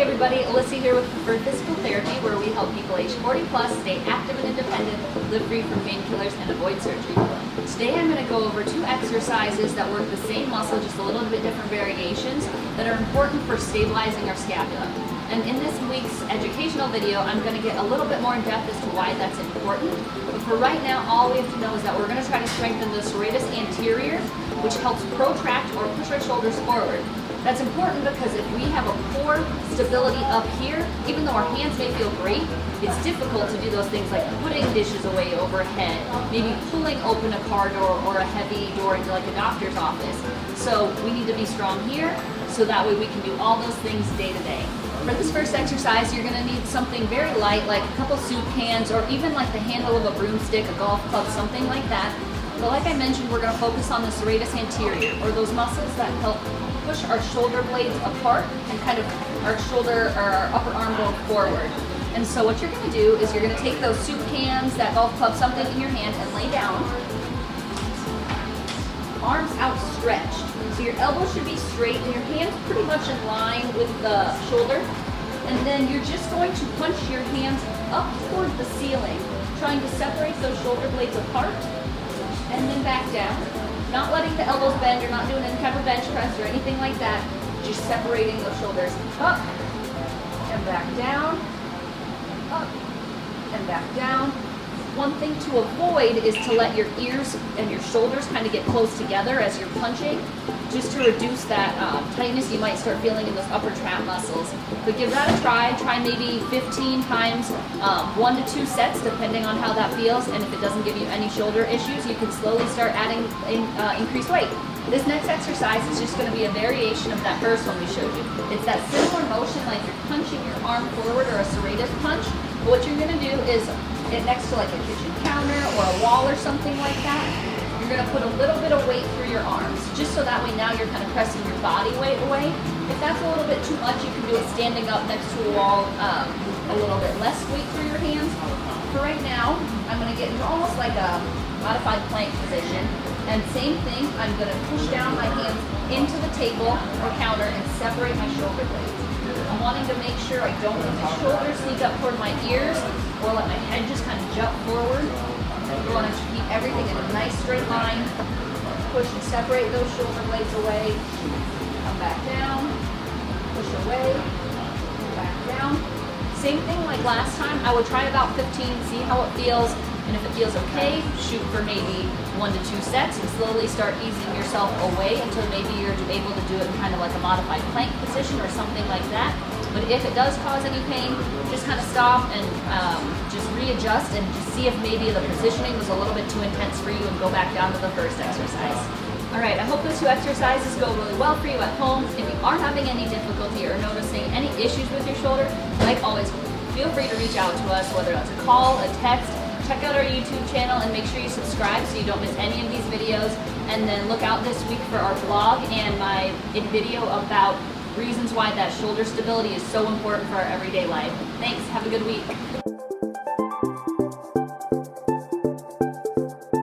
Hey everybody, Alyssa here with Preferred Physical Therapy, where we help people age 40 plus stay active and independent, live free from painkillers, and avoid surgery. Today I'm going to go over 2 exercises that work the same muscle, just a little bit different variations, that are important for stabilizing our scapula. And in this week's educational video, I'm going to get a little bit more in depth as to why that's important. But for right now, all we have to know is that we're going to try to strengthen the serratus anterior, which helps protract or push our shoulders forward. That's important because if we have a poor stability up here, even though our hands may feel great, it's difficult to do those things like putting dishes away overhead, maybe pulling open a car door or a heavy door into like a doctor's office. So we need to be strong here, so that way we can do all those things day to day. For this first exercise, you're going to need something very light, like a couple soup cans, or even like the handle of a broomstick, a golf club, something like that. But like I mentioned, we're going to focus on the serratus anterior, or those muscles that help push our shoulder blades apart and kind of our shoulder or our upper arm go forward. And so what you're going to do is you're going to take those soup cans, that golf club, something in your hand, and lay down. Arms outstretched. So your elbows should be straight and your hands pretty much in line with the shoulder. And then you're just going to punch your hands up toward the ceiling, trying to separate those shoulder blades apart, and then back down. Not letting the elbows bend, you're not doing any kind of bench press or anything like that. Just separating those shoulders up and back down, up and back down. One thing to avoid is to let your ears and your shoulders kind of get close together as you're punching, just to reduce that tightness you might start feeling in those upper trap muscles. But give that a try. Try maybe 15 times, 1 to 2 sets, depending on how that feels. And if it doesn't give you any shoulder issues, you can slowly start adding increased weight. This next exercise is just going to be a variation of that first one we showed you. It's that similar motion like you're punching your arm forward or a serratus punch. But what you're going to do is, next to like a kitchen counter or a wall or something like that, you're going to put a little bit of weight through your arms, just so that way now you're kind of pressing your body weight away. If that's a little bit too much, you can do it standing up next to a wall, a little bit less weight through your hands. For right now, I'm going to get into almost like a modified plank position. And same thing, I'm going to push down my hands into the table or counter and separate my shoulder blades. I'm wanting to make sure I don't let my shoulders sneak up toward my ears or let my head just kind of jump forward. You want to keep everything in a nice straight line. Push and separate those shoulder blades away. Come back down. Push away. Back down. Same thing like last time. I would try about 15, see how it feels. And if it feels okay, shoot for maybe 1 to 2 sets and slowly start easing yourself away until maybe you're able to do it in kind of like a modified plank position or something like that. But if it does cause any pain, just kind of stop and just readjust and just see if maybe the positioning was a little bit too intense for you and go back down to the first exercise. All right, I hope those 2 exercises go really well for you at home. If you are having any difficulty or noticing any issues with your shoulder, like always, feel free to reach out to us, whether it's a call, a text. Check out our YouTube channel and make sure you subscribe so you don't miss any of these videos. And then look out this week for our blog and my video about reasons why that shoulder stability is so important for our everyday life. Thanks. Have a good week.